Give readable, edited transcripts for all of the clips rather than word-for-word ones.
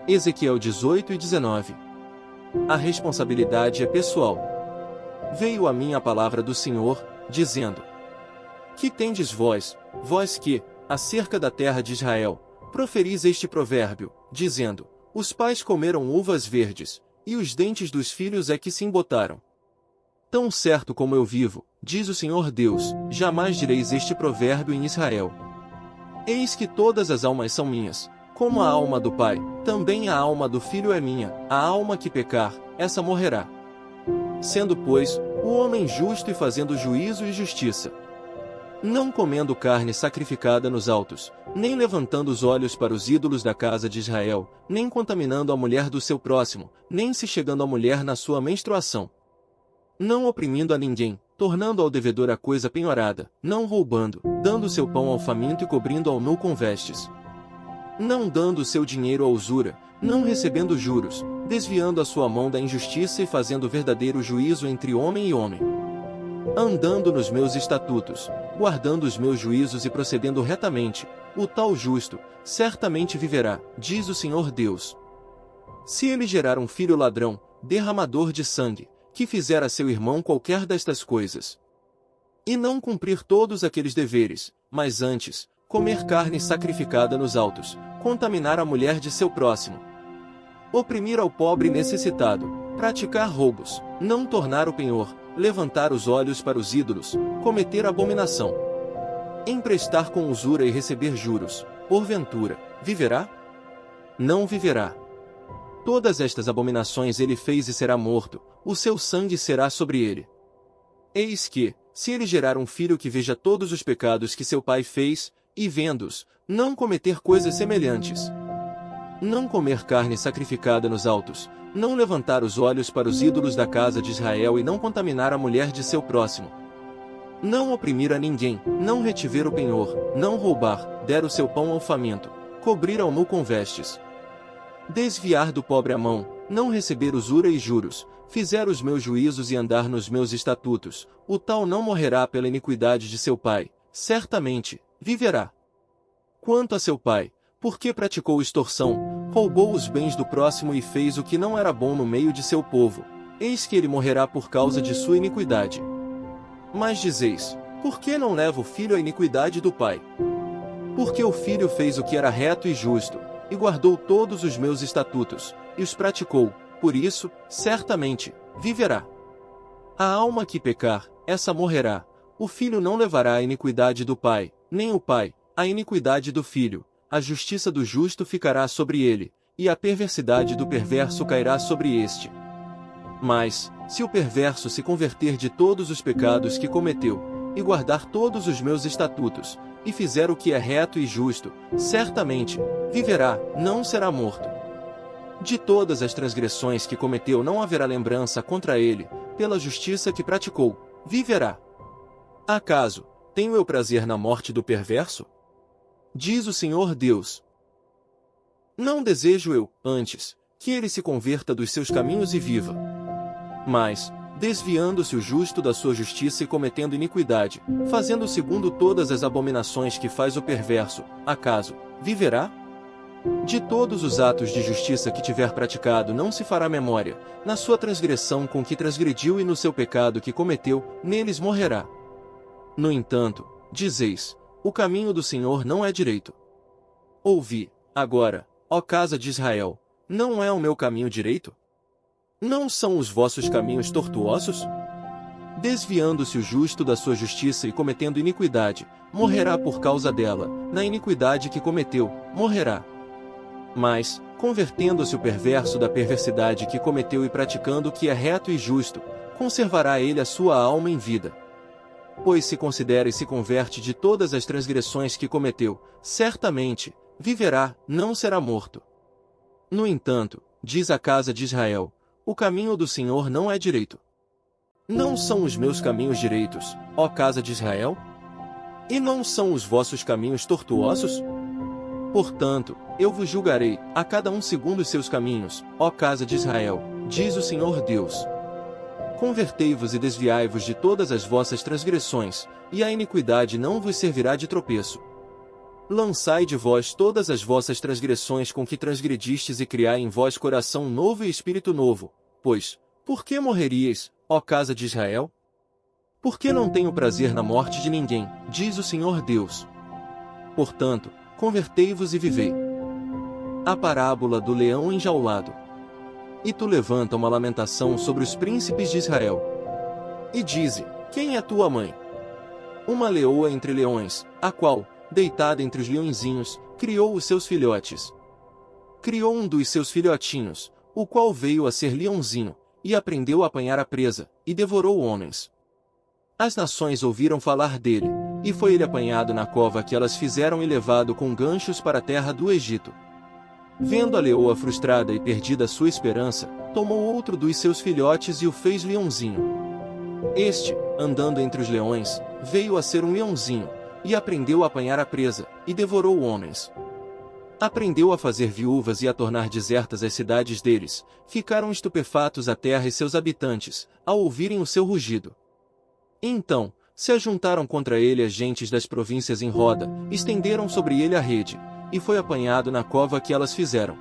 Ezequiel 18 e 19. A responsabilidade é pessoal. Veio a mim a palavra do Senhor, dizendo: Que tendes vós, vós que, acerca da terra de Israel, proferis este provérbio, dizendo: Os pais comeram uvas verdes, e os dentes dos filhos é que se embotaram. Tão certo como eu vivo, diz o Senhor Deus, jamais direis este provérbio em Israel. Eis que todas as almas são minhas, como a alma do pai, também a alma do filho é minha, a alma que pecar, essa morrerá. Sendo, pois, o homem justo e fazendo juízo e justiça, não comendo carne sacrificada nos altos, nem levantando os olhos para os ídolos da casa de Israel, nem contaminando a mulher do seu próximo, nem se chegando à mulher na sua menstruação, não oprimindo a ninguém, tornando ao devedor a coisa penhorada, não roubando, dando seu pão ao faminto e cobrindo ao nu com vestes, não dando seu dinheiro à usura, não recebendo juros, desviando a sua mão da injustiça e fazendo verdadeiro juízo entre homem e homem, andando nos meus estatutos, guardando os meus juízos e procedendo retamente, o tal justo, certamente viverá, diz o Senhor Deus. Se ele gerar um filho ladrão, derramador de sangue, que fizer a seu irmão qualquer destas coisas, e não cumprir todos aqueles deveres, mas antes, comer carne sacrificada nos altos, contaminar a mulher de seu próximo, oprimir ao pobre necessitado, praticar roubos, não tornar o penhor, levantar os olhos para os ídolos, cometer abominação, emprestar com usura e receber juros, porventura, viverá? Não viverá. Todas estas abominações ele fez e será morto, o seu sangue será sobre ele. Eis que, se ele gerar um filho que veja todos os pecados que seu pai fez, e vendo-os, não cometer coisas semelhantes, não comer carne sacrificada nos altos, não levantar os olhos para os ídolos da casa de Israel e não contaminar a mulher de seu próximo, não oprimir a ninguém, não retiver o penhor, não roubar, der o seu pão ao faminto, cobrir ao nu com vestes, desviar do pobre a mão, não receber usura e juros, fizer os meus juízos e andar nos meus estatutos, o tal não morrerá pela iniquidade de seu pai, certamente, viverá. Quanto a seu pai, porque praticou extorsão, roubou os bens do próximo e fez o que não era bom no meio de seu povo, eis que ele morrerá por causa de sua iniquidade. Mas dizeis, por que não leva o filho à iniquidade do pai? Porque o filho fez o que era reto e justo, e guardou todos os meus estatutos, e os praticou, por isso, certamente, viverá. A alma que pecar, essa morrerá. O filho não levará a iniquidade do pai, nem o pai, a iniquidade do filho. A justiça do justo ficará sobre ele, e a perversidade do perverso cairá sobre este. Mas, se o perverso se converter de todos os pecados que cometeu, e guardar todos os meus estatutos, e fizer o que é reto e justo, certamente, viverá, não será morto. De todas as transgressões que cometeu não haverá lembrança contra ele, pela justiça que praticou, viverá. Acaso, tenho eu prazer na morte do perverso? Diz o Senhor Deus. Não desejo eu, antes, que ele se converta dos seus caminhos e viva. Mas, desviando-se o justo da sua justiça e cometendo iniquidade, fazendo segundo todas as abominações que faz o perverso, acaso, viverá? De todos os atos de justiça que tiver praticado não se fará memória, na sua transgressão com que transgrediu e no seu pecado que cometeu, neles morrerá. No entanto, dizeis, o caminho do Senhor não é direito. Ouvi, agora, ó casa de Israel, não é o meu caminho direito? Não são os vossos caminhos tortuosos? Desviando-se o justo da sua justiça e cometendo iniquidade, morrerá por causa dela, na iniquidade que cometeu, morrerá. Mas, convertendo-se o perverso da perversidade que cometeu e praticando o que é reto e justo, conservará ele a sua alma em vida. Pois se considera e se converte de todas as transgressões que cometeu, certamente, viverá, não será morto. No entanto, diz a casa de Israel, o caminho do Senhor não é direito. Não são os meus caminhos direitos, ó casa de Israel? E não são os vossos caminhos tortuosos? Portanto, eu vos julgarei, a cada um segundo os seus caminhos, ó casa de Israel, diz o Senhor Deus. Convertei-vos e desviai-vos de todas as vossas transgressões, e a iniquidade não vos servirá de tropeço. Lançai de vós todas as vossas transgressões com que transgredistes e criai em vós coração novo e espírito novo, pois, por que morreríeis, ó casa de Israel? Porque não tenho prazer na morte de ninguém, diz o Senhor Deus. Portanto, convertei-vos e vivei. A parábola do leão enjaulado. E tu levanta uma lamentação sobre os príncipes de Israel. E dize, quem é tua mãe? Uma leoa entre leões, a qual, deitada entre os leõezinhos, criou os seus filhotes. Criou um dos seus filhotinhos, o qual veio a ser leãozinho, e aprendeu a apanhar a presa, e devorou homens. As nações ouviram falar dele, e foi ele apanhado na cova que elas fizeram e levado com ganchos para a terra do Egito. Vendo a leoa frustrada e perdida a sua esperança, tomou outro dos seus filhotes e o fez leãozinho. Este, andando entre os leões, veio a ser um leãozinho, e aprendeu a apanhar a presa, e devorou homens. Aprendeu a fazer viúvas e a tornar desertas as cidades deles, ficaram estupefatos a terra e seus habitantes, ao ouvirem o seu rugido. Então, se ajuntaram contra ele as gentes das províncias em roda, estenderam sobre ele a rede, e foi apanhado na cova que elas fizeram.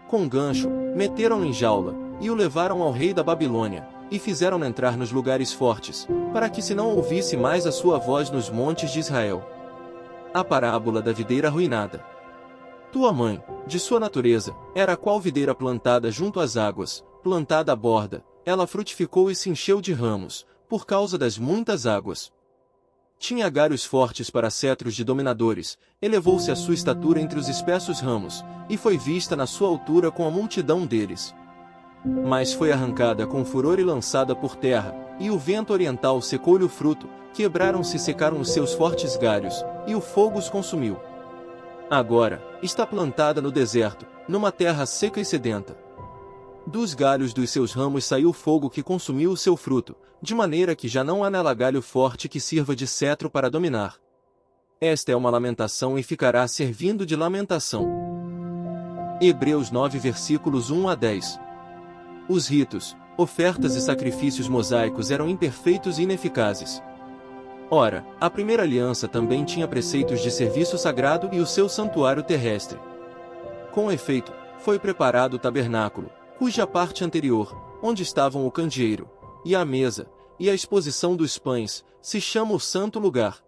Com gancho, meteram-no em jaula, e o levaram ao rei da Babilônia, e fizeram-no entrar nos lugares fortes, para que se não ouvisse mais a sua voz nos montes de Israel. A parábola da videira arruinada. Tua mãe, de sua natureza, era a qual videira plantada junto às águas, plantada à borda, ela frutificou e se encheu de ramos, por causa das muitas águas. Tinha galhos fortes para cetros de dominadores, elevou-se a sua estatura entre os espessos ramos, e foi vista na sua altura com a multidão deles. Mas foi arrancada com furor e lançada por terra, e o vento oriental secou-lhe o fruto, quebraram-se e secaram os seus fortes galhos, e o fogo os consumiu. Agora, está plantada no deserto, numa terra seca e sedenta. Dos galhos dos seus ramos saiu fogo que consumiu o seu fruto, de maneira que já não há nela galho forte que sirva de cetro para dominar. Esta é uma lamentação e ficará servindo de lamentação. Hebreus 9 versículos 1 a 10. Os ritos, ofertas e sacrifícios mosaicos eram imperfeitos e ineficazes. Ora, a primeira aliança também tinha preceitos de serviço sagrado e o seu santuário terrestre. Com efeito, foi preparado o tabernáculo, cuja parte anterior, onde estavam o candeeiro, e a mesa, e a exposição dos pães, se chama o Santo Lugar.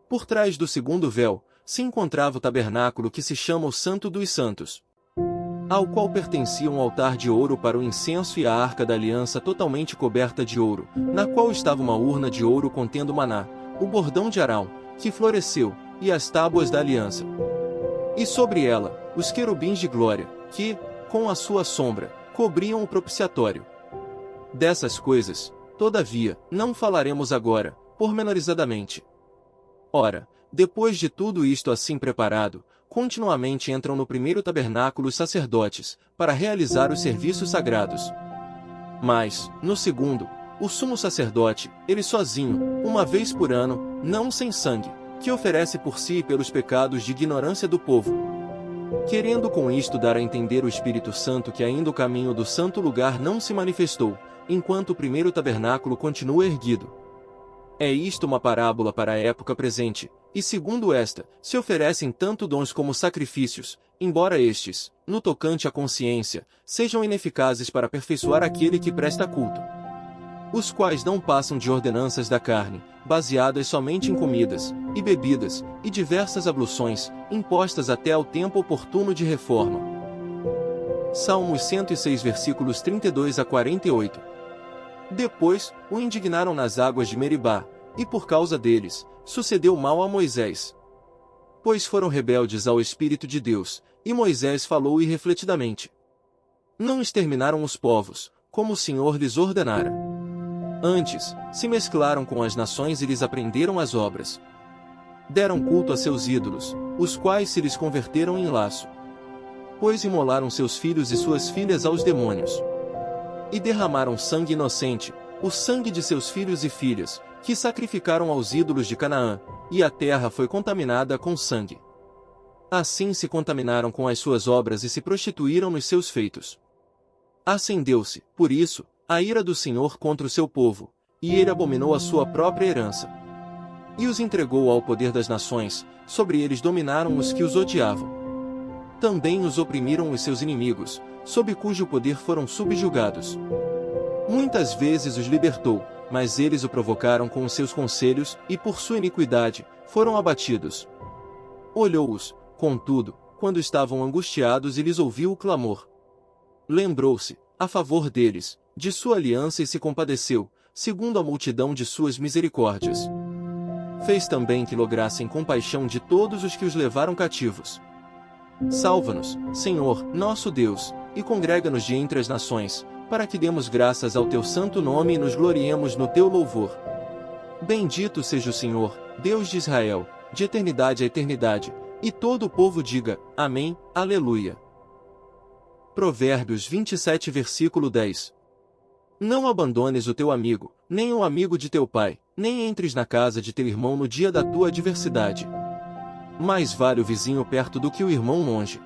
Por trás do segundo véu, se encontrava o tabernáculo que se chama o Santo dos Santos, ao qual pertencia um altar de ouro para o incenso e a arca da aliança totalmente coberta de ouro, na qual estava uma urna de ouro contendo maná, o bordão de Arão, que floresceu, e as tábuas da aliança. E sobre ela, os querubins de glória, que, com a sua sombra, cobriam o propiciatório. Dessas coisas, todavia, não falaremos agora, pormenorizadamente. Ora, depois de tudo isto assim preparado, continuamente entram no primeiro tabernáculo os sacerdotes, para realizar os serviços sagrados. Mas, no segundo, o sumo sacerdote, ele sozinho, uma vez por ano, não sem sangue, que oferece por si e pelos pecados de ignorância do povo. Querendo com isto dar a entender o Espírito Santo que ainda o caminho do santo lugar não se manifestou, enquanto o primeiro tabernáculo continua erguido. É isto uma parábola para a época presente, e segundo esta, se oferecem tanto dons como sacrifícios, embora estes, no tocante à consciência, sejam ineficazes para aperfeiçoar aquele que presta culto. Os quais não passam de ordenanças da carne, baseadas somente em comidas, e bebidas, e diversas abluções, impostas até ao tempo oportuno de reforma. Salmos 106 versículos 32 a 48. Depois, o indignaram nas águas de Meribá, e por causa deles, sucedeu mal a Moisés. Pois foram rebeldes ao Espírito de Deus, e Moisés falou irrefletidamente. Não exterminaram os povos, como o Senhor lhes ordenara. Antes, se mesclaram com as nações e lhes aprenderam as obras. Deram culto a seus ídolos, os quais se lhes converteram em laço. Pois imolaram seus filhos e suas filhas aos demônios. E derramaram sangue inocente, o sangue de seus filhos e filhas, que sacrificaram aos ídolos de Canaã, e a terra foi contaminada com sangue. Assim se contaminaram com as suas obras e se prostituíram nos seus feitos. Acendeu-se, por isso, a ira do Senhor contra o seu povo, e ele abominou a sua própria herança. E os entregou ao poder das nações, sobre eles dominaram os que os odiavam. Também os oprimiram os seus inimigos, sob cujo poder foram subjugados. Muitas vezes os libertou, mas eles o provocaram com os seus conselhos, e por sua iniquidade, foram abatidos. Olhou-os, contudo, quando estavam angustiados e lhes ouviu o clamor. Lembrou-se, a favor deles, de sua aliança e se compadeceu, segundo a multidão de suas misericórdias. Fez também que lograssem compaixão de todos os que os levaram cativos. Salva-nos, Senhor, nosso Deus, e congrega-nos de entre as nações, para que demos graças ao teu santo nome e nos gloriemos no teu louvor. Bendito seja o Senhor, Deus de Israel, de eternidade a eternidade, e todo o povo diga, Amém, Aleluia. Provérbios 27 versículo 10. Não abandones o teu amigo, nem o amigo de teu pai, nem entres na casa de teu irmão no dia da tua adversidade. Mais vale o vizinho perto do que o irmão longe.